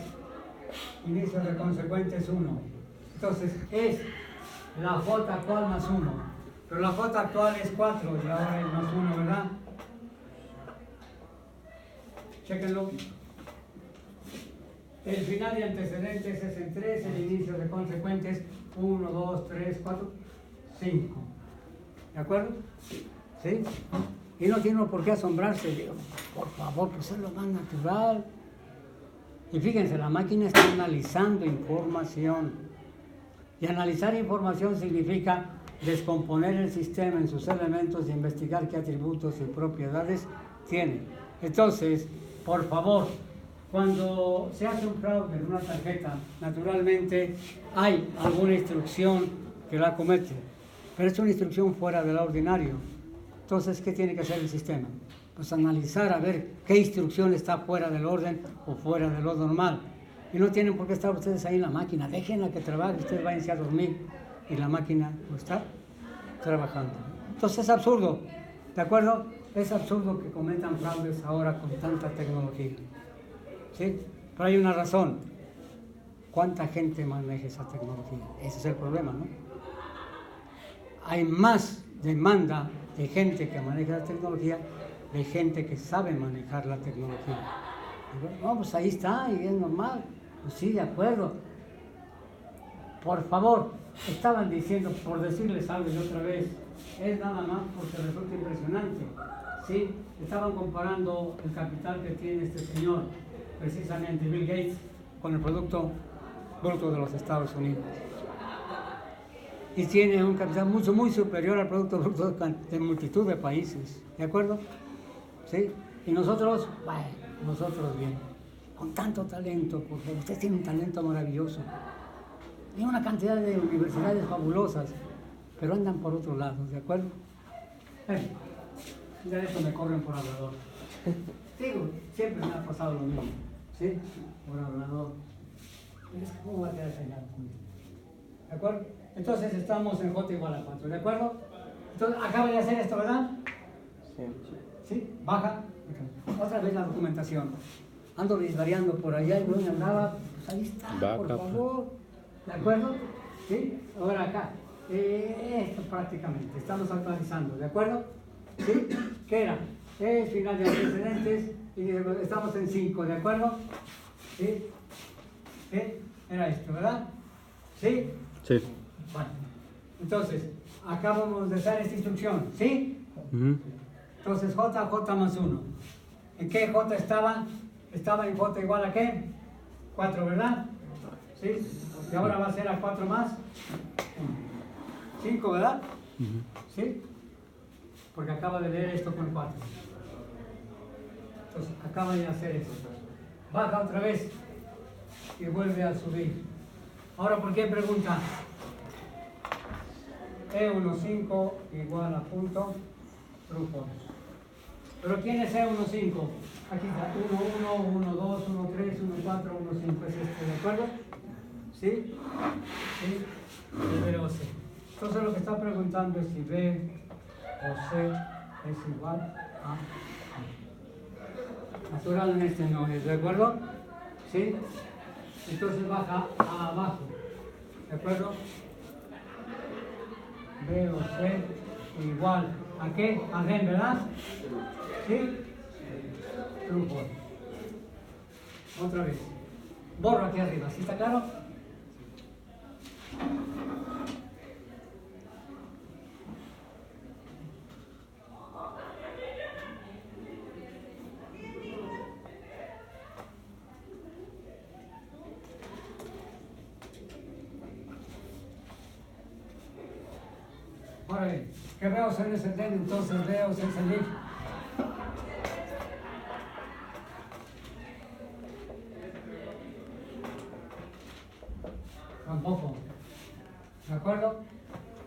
Inicio de consecuentes 1. Entonces es la J actual más 1. Pero la J actual es 4 y ahora es más 1, ¿verdad? Chéquenlo. El final de antecedentes es en 3, el inicio de consecuentes 1, 2, 3, 4, 5. ¿De acuerdo? ¿Sí? Y no tiene por qué asombrarse. Digo, por favor, pues es lo más natural. Y fíjense, la máquina está analizando información. Y analizar información significa descomponer el sistema en sus elementos e investigar qué atributos y propiedades tiene. Entonces, por favor, cuando se hace un fraude en una tarjeta, naturalmente hay alguna instrucción que la comete, pero es una instrucción fuera de lo ordinario. Entonces, ¿qué tiene que hacer el sistema? Pues analizar a ver qué instrucción está fuera del orden o fuera de lo normal. Y no tienen por qué estar ustedes ahí en la máquina, déjenla que trabaje, ustedes váyanse a dormir y la máquina no está trabajando. Entonces es absurdo, ¿de acuerdo? Es absurdo que cometan fraudes ahora con tanta tecnología. ¿Sí? Pero hay una razón. ¿Cuánta gente maneja esa tecnología? Ese es el problema, ¿no? Hay más demanda de gente que maneja la tecnología de gente que sabe manejar la tecnología. No, pues ahí está, y es normal. Pues sí, de acuerdo. Por favor, estaban diciendo, por decirles algo y otra vez, es nada más porque resulta impresionante. ¿Sí? Estaban comparando el capital que tiene este señor, precisamente Bill Gates, con el Producto Bruto de los Estados Unidos. Y tiene un capital muy superior al Producto Bruto de multitud de países. ¿De acuerdo? ¿Sí? Y nosotros, bueno, nosotros bien, con tanto talento, porque ustedes tienen un talento maravilloso. Y una cantidad de universidades fabulosas, pero andan por otro lado, ¿de acuerdo? Ya de esto me corren por hablador. Digo, siempre me ha pasado lo mismo, ¿sí? Por hablador. ¿Cómo va a quedar señalado? ¿De acuerdo? Entonces estamos en J igual a 4, ¿de acuerdo? Entonces acaba de hacer esto, ¿verdad? Sí. ¿Sí? Baja. Otra vez la documentación. ando desvariando por allá y no andaba, pues ahí está, Va por acá, favor, ¿de acuerdo? ¿Sí? Ahora acá, esto prácticamente, estamos actualizando, ¿de acuerdo? ¿Sí? ¿Qué era? Es final de antecedentes y estamos en 5, ¿de acuerdo? ¿Sí? ¿Sí? Era esto, ¿verdad? ¿Sí? Sí. Bueno, entonces, acá vamos a hacer esta instrucción, ¿sí? Ujú. Entonces, J más 1. ¿En qué J estaba? Estaba en J igual a qué? 4, ¿verdad? ¿Sí? Y ahora va a ser a 4 más 5, ¿verdad? Ujú. ¿Sí? Porque acaba de leer esto con 4. Entonces, acaba de hacer esto. Baja otra vez y vuelve a subir. Ahora, ¿por qué pregunta? E15 igual a punto, true false. ¿Pero quién es E15? Aquí está, 1, 1, 1, 2, 1, 3, 1, 4, 1, 5, es este, ¿de acuerdo? ¿Sí? ¿Sí? El B o C. Entonces lo que está preguntando es si B o C es igual a A. Natural en este no es, ¿de acuerdo? ¿Sí? Entonces baja a abajo, ¿de acuerdo? B o C igual a qué? A D, ¿verdad? ¿Sí? True false. Otra vez. Borro aquí arriba, ¿sí está claro? Ahora bien, que veo ser es el D, entonces veo ser es el if. Tampoco. ¿De acuerdo?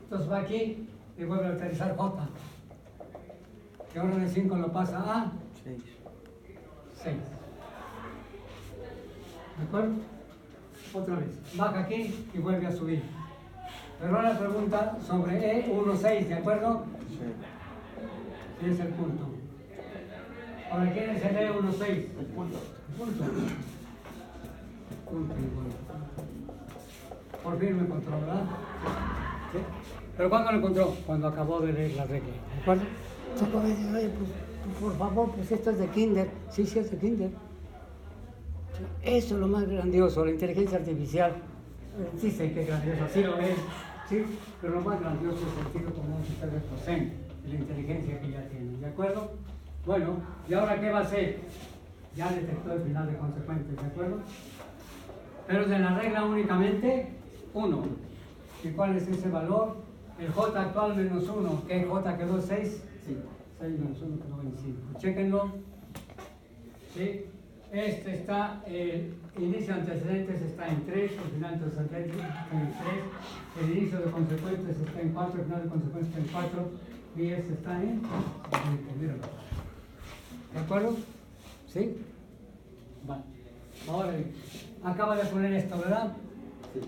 Entonces va aquí y vuelve a utilizar J. Y ahora de 5 lo pasa a 6. 6. ¿De acuerdo? Otra vez. Baja aquí y vuelve a subir. Pero ahora pregunta sobre E16, ¿de acuerdo? Sí. Sí, es el punto. Ahora, ¿quién es el E16? El punto. El punto. Punto igual. Por fin lo encontró, ¿verdad? ¿Sí? ¿Pero cuándo lo encontró? Cuando acabó de leer la regla, ¿de acuerdo? Entonces, oye, pues, por favor, pues esto es de kinder. Sí, sí, es de kinder. Eso es lo más grandioso, la inteligencia artificial. Sí sé que es grandioso, así lo es, ¿sí? Pero lo más grandioso es el sentido común que ustedes poseen, la inteligencia que ya tienen, ¿de acuerdo? Bueno, ¿y ahora qué va a hacer? Ya detectó el final de consecuentes, ¿de acuerdo? Pero de la regla únicamente 1. ¿Y cuál es ese valor? El J actual menos 1, ¿qué J quedó en 6? Sí, 6 menos 1 quedó en 5. Chéquenlo. ¿Sí? Este está, el inicio de antecedentes está en 3, el final de antecedentes está en 3, el inicio de consecuentes está en 4, el final de consecuentes está en 4, y este está en 5. Míralo. ¿De acuerdo? ¿Sí? Vale. Ahora, acaba de poner esto, ¿verdad? Sí.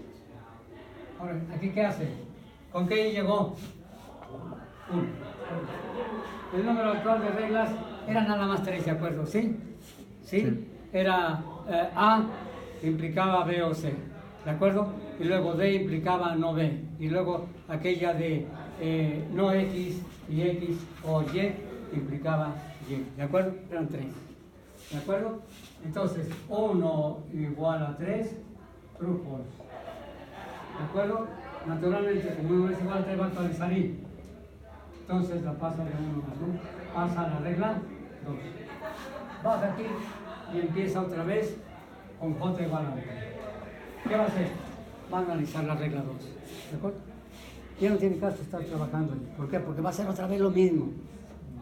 Ahora, ¿aquí qué hace? ¿Con qué llegó? 1. El número actual de reglas era nada más 3, ¿de acuerdo? ¿Sí? ¿Sí? Era A implicaba B o C, ¿de acuerdo? Y luego D implicaba no B, y luego aquella de no X y X o Y implicaba Y, ¿de acuerdo? Eran 3, ¿de acuerdo? Entonces, 1 igual a 3, true false, ¿de acuerdo? Naturalmente, como 1 es igual a 3 va a actualizar I. Entonces la pasa de 1 a 1, pasa a la regla 2. Baja aquí y empieza otra vez con J igual a 1. ¿Qué va a hacer? Va a analizar la regla 2. ¿De acuerdo? Ya no tiene caso estar trabajando. ¿Por qué? Porque va a ser otra vez lo mismo.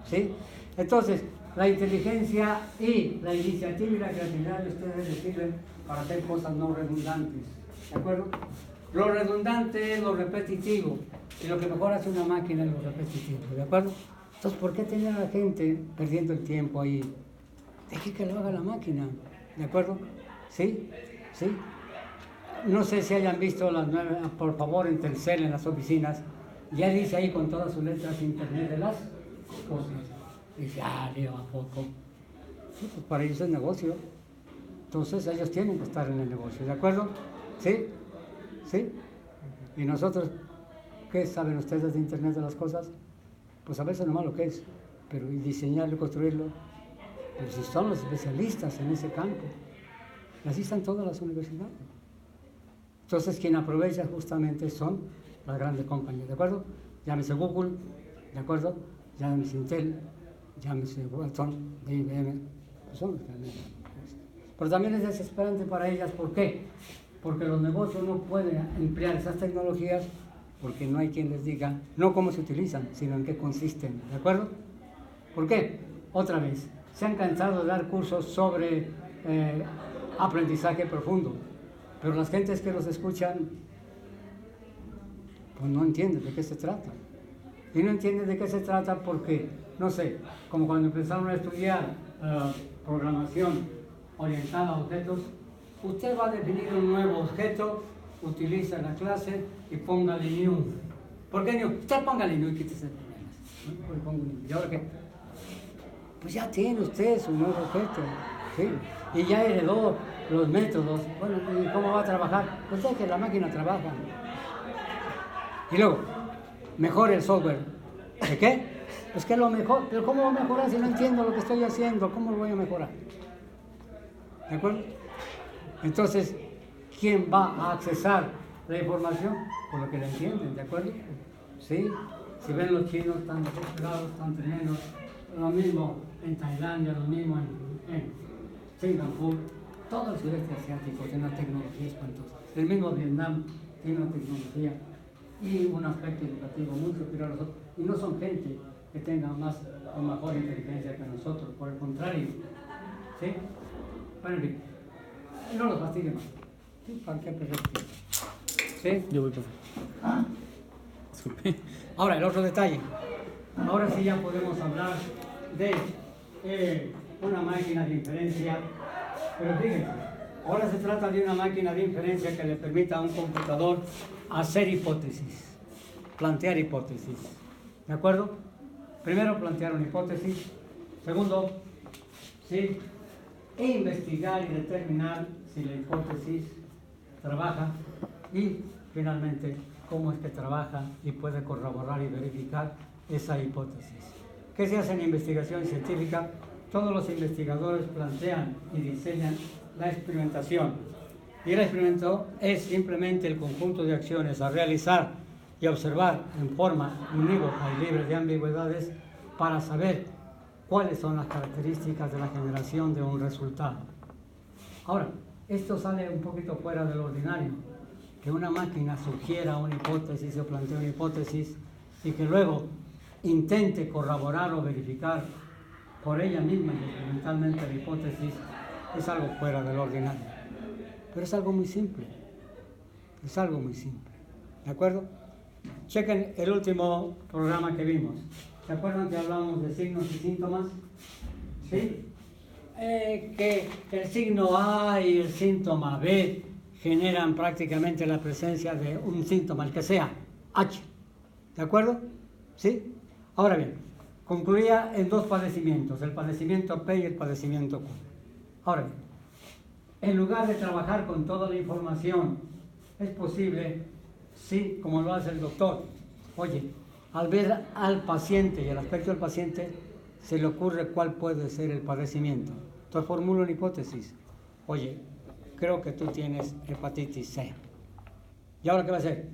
¿Sí? Entonces, la inteligencia y la iniciativa y la creatividad de ustedes les sirven para hacer cosas no redundantes. ¿De acuerdo? Lo redundante es lo repetitivo. Y lo que mejor hace una máquina es lo repetitivo. ¿De acuerdo? Entonces, ¿por qué tener a la gente perdiendo el tiempo ahí? Deje que lo haga la máquina, ¿de acuerdo? ¿Sí? ¿Sí? No sé si hayan visto las nuevas, por favor, en Telcel, en las oficinas, ya dice ahí con todas sus letras internet de las cosas. Dice, leo a poco. Sí, pues para ellos es negocio, Entonces ellos tienen que estar en el negocio, ¿de acuerdo? ¿Sí? ¿Sí? ¿Y nosotros qué saben ustedes de Internet de las cosas? Pues a veces nomás lo que es, pero y diseñarlo, construirlo, pues si son los especialistas en ese campo. Y así están todas las universidades. Entonces quien aprovecha justamente son las grandes compañías, ¿de acuerdo? Llámese Google, ¿de acuerdo? Llámese Intel, llámese Watson, de IBM, pues son los grandes. Pero también es desesperante para ellas, ¿por qué? Porque los negocios no pueden emplear esas tecnologías porque no hay quien les diga, no cómo se utilizan, sino en qué consisten, ¿de acuerdo? ¿Por qué? Otra vez, se han cansado de dar cursos sobre aprendizaje profundo, pero las gentes que los escuchan, pues no entienden de qué se trata. Y no entienden de qué se trata porque, no sé, como cuando empezaron a estudiar programación orientada a objetos, usted va a definir un nuevo objeto, utiliza la clase y póngale new. ¿Por qué new? Usted póngale new y quítese problemas. ¿Y ahora qué? Pues ya tiene usted su nuevo objeto, ¿sí? Y ya heredó los métodos. Bueno, ¿y cómo va a trabajar? Pues es que la máquina trabaja. Y luego, mejore el software. ¿De qué? Pues que lo mejor. Pero ¿cómo lo mejorar si no entiendo lo que estoy haciendo? ¿Cómo lo voy a mejorar? ¿De acuerdo? Entonces, ¿quién va a accesar la información? Por lo que la entienden, ¿de acuerdo? ¿Sí? Si ven los chinos tan desesperados, tan tremendos, lo mismo en Tailandia, lo mismo en Singapur, todo el sureste asiático tiene una tecnología espantosa. El mismo Vietnam tiene una tecnología y un aspecto educativo muy superior a nosotros. Y no son gente que tenga más o mejor inteligencia que nosotros, por el contrario. ¿Sí? Bueno, en fin, no los fastidio más. ¿Sí? ¿Para qué perder tiempo? ¿Sí? Yo voy, profe. Disculpe. Ahora, el otro detalle. Ahora sí ya podemos hablar de una máquina de inferencia. Pero fíjense, ahora se trata de una máquina de inferencia que le permita a un computador hacer hipótesis, plantear hipótesis. ¿De acuerdo? Primero, plantear una hipótesis. Segundo, ¿sí? Investigar y determinar si la hipótesis trabaja. Y finalmente, cómo es que trabaja y puede corroborar y verificar esa hipótesis. ¿Qué se hace en investigación científica? Todos los investigadores plantean y diseñan la experimentación. Y el experimento es simplemente el conjunto de acciones a realizar y observar en forma unívoca y libre de ambigüedades para saber cuáles son las características de la generación de un resultado. Ahora, esto sale un poquito fuera del ordinario, que una máquina sugiera una hipótesis o plantee una hipótesis y que luego intente corroborar o verificar por ella misma y experimentalmente la hipótesis, es algo fuera del ordinario. Pero es algo muy simple. Es algo muy simple. ¿De acuerdo? Chequen el último programa que vimos. ¿Se acuerdan que hablamos de signos y síntomas? ¿Sí? Que el signo A y el síntoma B generan prácticamente la presencia de un síntoma, el que sea, H. ¿De acuerdo? ¿Sí? Ahora bien, concluía en dos padecimientos, el padecimiento P y el padecimiento Q. Ahora bien, en lugar de trabajar con toda la información, es posible, sí, como lo hace el doctor, oye, al ver al paciente y el aspecto del paciente, se le ocurre cuál puede ser el padecimiento. Entonces formula una hipótesis. Oye, creo que tú tienes hepatitis C. ¿Y ahora qué va a hacer?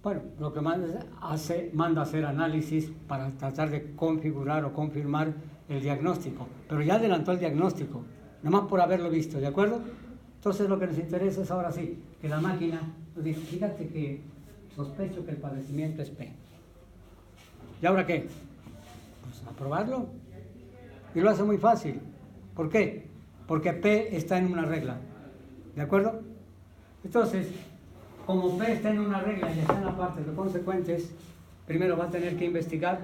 Bueno, lo que manda a hacer análisis para tratar de configurar o confirmar el diagnóstico. Pero ya adelantó el diagnóstico, nomás por haberlo visto, ¿de acuerdo? Entonces lo que nos interesa es ahora sí, que la máquina nos diga, fíjate que sospecho que el padecimiento es P. ¿Y ahora qué? Pues a probarlo. Y lo hace muy fácil. ¿Por qué? Porque P está en una regla. ¿De acuerdo? Entonces, como P está en una regla y está en la parte de los consecuentes, primero va a tener que investigar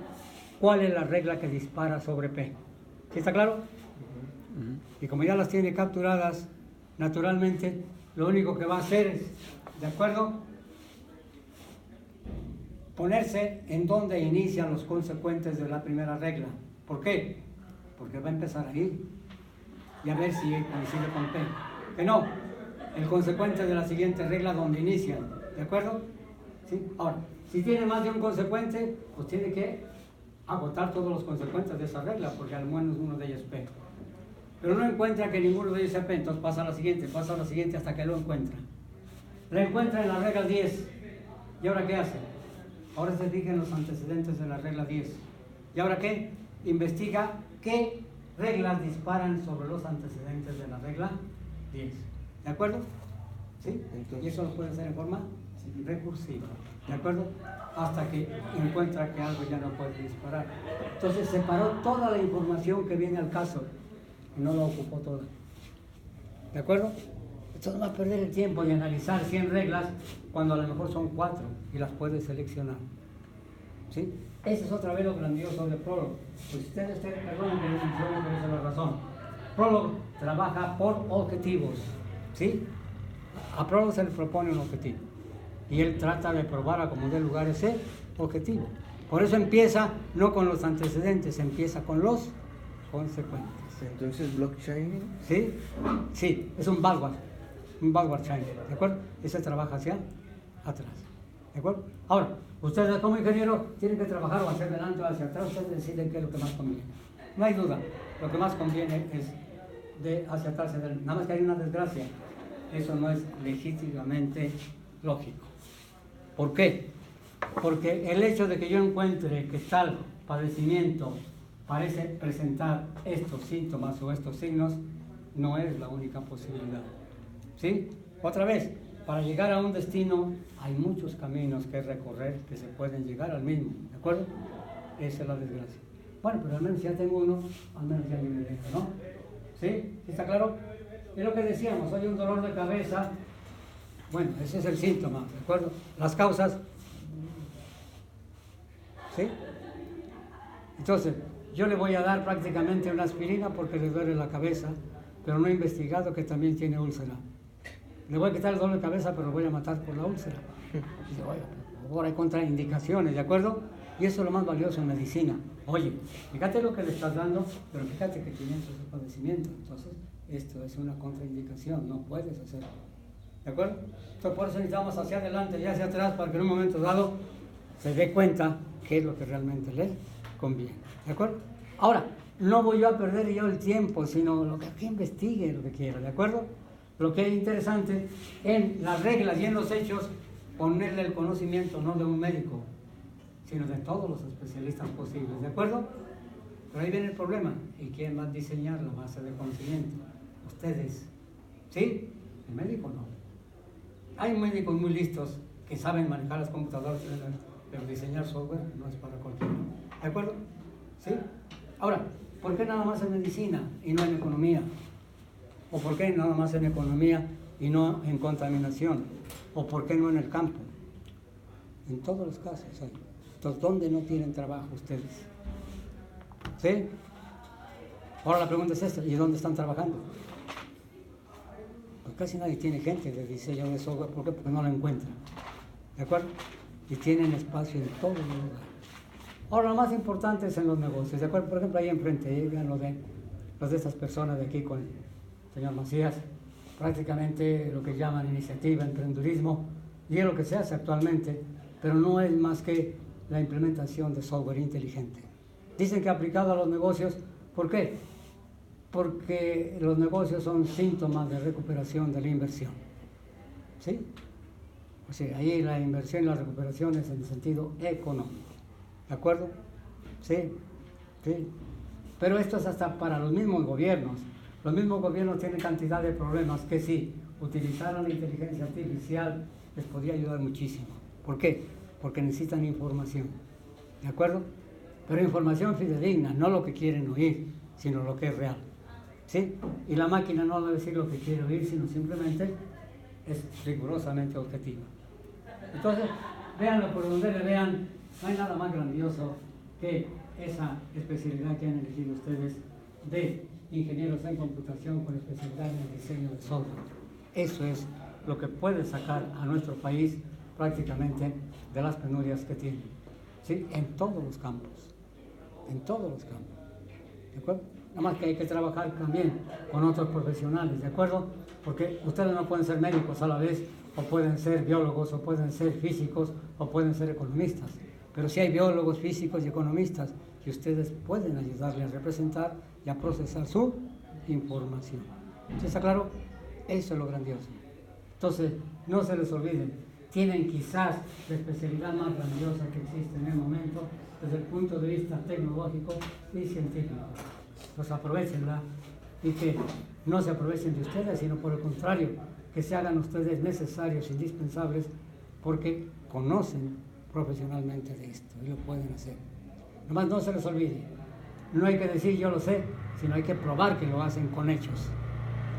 cuál es la regla que dispara sobre P. ¿Sí está claro? Y como ya las tiene capturadas, naturalmente, lo único que va a hacer es, ¿de acuerdo?, ponerse en donde inician los consecuentes de la primera regla. ¿Por qué? Porque va a empezar ahí y a ver si coincide con P. que no, el consecuente de la siguiente regla donde inician, ¿de acuerdo? ¿Sí? Ahora, si tiene más de un consecuente, pues tiene que agotar todos los consecuentes de esa regla, porque al menos uno de ellos P. Pero no encuentra que ninguno de ellos sea P, entonces pasa a la siguiente hasta que lo encuentra. La encuentra en la regla 10. ¿Y ahora qué hace? Ahora se fija en los antecedentes de la regla 10. ¿Y ahora qué? Investiga qué reglas disparan sobre los antecedentes de la regla 10. ¿De acuerdo? ¿Sí? Entonces, Y eso lo puede hacer en forma recursiva. ¿De acuerdo? Hasta que encuentra que algo ya no puede disparar. Entonces separó toda la información que viene al caso y no la ocupó toda. ¿De acuerdo? Entonces no va a perder el tiempo de analizar 100 reglas cuando a lo mejor son 4 y las puede seleccionar. ¿Sí? Ese es otra vez lo grandioso de Prolog. Pues ustedes perdonen que les mencione, pero esa es la razón. Prolog trabaja por objetivos. ¿Sí? A Prolog se le propone un objetivo y él trata de probar a como dé lugar ese objetivo. Por eso empieza no con los antecedentes, empieza con los consecuentes. entonces blockchain. ¿Sí? Sí, es un backward chain, ¿de acuerdo? Ese trabaja hacia atrás, ¿de acuerdo? Ahora, ustedes como ingenieros tienen que trabajar o hacia adelante o hacia atrás, ustedes deciden qué es lo que más conviene. No hay duda, lo que más conviene es de hacia atrás, hacia adelante. Nada más que hay una desgracia, eso no es legítimamente lógico. ¿Por qué? Porque el hecho de que yo encuentre que tal padecimiento parece presentar estos síntomas o estos signos no es la única posibilidad. ¿Sí? Otra vez, para llegar a un destino hay muchos caminos que recorrer que se pueden llegar al mismo, ¿de acuerdo? Esa es la desgracia. Bueno, pero al menos ya tengo uno, al menos ya me dejo, ¿no? ¿Sí? ¿Sí está claro? Es lo que decíamos, hay un dolor de cabeza. Bueno, ese es el síntoma, ¿de acuerdo? Las causas. ¿Sí? Entonces, yo le voy a dar prácticamente una aspirina porque le duele la cabeza, pero no he investigado que también tiene úlcera. Le voy a quitar el dolor de cabeza, pero lo voy a matar por la úlcera. Dice, oye, por favor, hay contraindicaciones, ¿de acuerdo? Y eso es lo más valioso en medicina. Oye, fíjate lo que le estás dando, pero fíjate que tienes ese padecimiento. Entonces, esto es una contraindicación, no puedes hacerlo. ¿De acuerdo? Entonces, por eso necesitamos hacia adelante y hacia atrás para que en un momento dado se dé cuenta qué es lo que realmente le conviene. ¿De acuerdo? Ahora, no voy yo a perder yo el tiempo, sino lo que investigue lo que quiera. ¿De acuerdo? Lo que es interesante en las reglas y en los hechos, ponerle el conocimiento no de un médico, sino de todos los especialistas posibles. ¿De acuerdo? Pero ahí viene el problema. ¿Y quién va a diseñar la base de conocimiento? Ustedes. ¿Sí? El médico no. Hay médicos muy listos que saben manejar las computadoras, pero diseñar software no es para cualquiera. ¿De acuerdo? ¿Sí? Ahora, ¿por qué nada más en medicina y no en economía? ¿O por qué nada más en economía y no en contaminación? ¿O por qué no en el campo? En todos los casos hay. Entonces, ¿dónde no tienen trabajo ustedes? ¿Sí? Ahora la pregunta es esta, ¿y dónde están trabajando? Pues casi nadie tiene gente de diseño de software. ¿Por qué? Porque no la encuentran. ¿De acuerdo? Y tienen espacio en todos los lugares. Ahora, lo más importante es en los negocios. ¿De acuerdo? Por ejemplo, ahí enfrente, vean lo de estas personas de aquí con el señor Macías, prácticamente lo que llaman iniciativa, emprendurismo, y es lo que se hace actualmente, pero no es más que la implementación de software inteligente. Dicen que aplicado a los negocios, ¿por qué? Porque los negocios son síntomas de recuperación de la inversión. ¿Sí? O sea, ahí la inversión y la recuperación es en el sentido económico. ¿De acuerdo? Sí, sí. Pero esto es hasta para los mismos gobiernos. Los mismos gobiernos tienen cantidad de problemas que si utilizaran la inteligencia artificial les podría ayudar muchísimo. ¿Por qué? Porque necesitan información. ¿De acuerdo? Pero información fidedigna, no lo que quieren oír, sino lo que es real. ¿Sí? Y la máquina no debe decir lo que quiere oír, sino simplemente es rigurosamente objetiva. Entonces, véanlo por donde le vean, no hay nada más grandioso que esa especialidad que han elegido ustedes de ingenieros en computación con especialidad en el diseño de software. Eso es lo que puede sacar a nuestro país prácticamente de las penurias que tiene. ¿Sí? En todos los campos. En todos los campos. ¿De acuerdo? Nada más que hay que trabajar también con otros profesionales, ¿de acuerdo? Porque ustedes no pueden ser médicos a la vez, o pueden ser biólogos, o pueden ser físicos, o pueden ser economistas. Pero sí hay biólogos, físicos y economistas que ustedes pueden ayudarle a representar y a procesar su información. ¿Sí está claro? Eso es lo grandioso. Entonces, no se les olviden, tienen quizás la especialidad más grandiosa que existe en el momento desde el punto de vista tecnológico y científico. Pues aprovechenla y que no se aprovechen de ustedes, sino por el contrario, que se hagan ustedes necesarios, indispensables, porque conocen profesionalmente de esto y lo pueden hacer. Nomás no se les olvide, no hay que decir yo lo sé, sino hay que probar que lo hacen con hechos.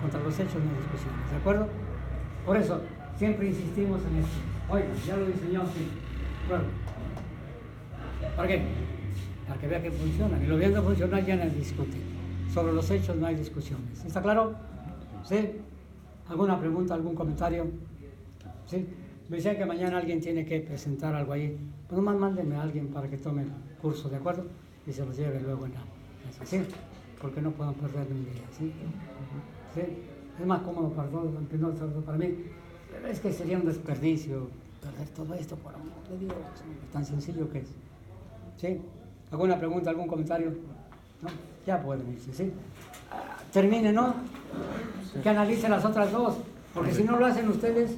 Contra los hechos no hay discusiones, ¿de acuerdo? Por eso, siempre insistimos en esto. Oiga, ya lo diseñó así. Bueno, ¿para qué? Para que vea que funciona. Y lo viendo funcionar ya no discute. Sobre los hechos no hay discusiones. ¿Está claro? ¿Sí? ¿Alguna pregunta, algún comentario? ¿Sí? Me decían que mañana alguien tiene que presentar algo ahí. Pues nomás mándenme a alguien para que tome el curso, ¿de acuerdo? Y se los lleve luego en la mesa, ¿sí? Porque no puedan perder un día, ¿sí? ¿Sí? Es más cómodo para todos, aunque no solo para mí. Pero es que sería un desperdicio perder todo esto, por amor de Dios. Tan sencillo que es. ¿Sí? ¿Alguna pregunta, algún comentario? ¿No? Ya pueden irse, ¿sí? Termine, ¿no? Que analicen las otras dos. Porque si no lo hacen ustedes,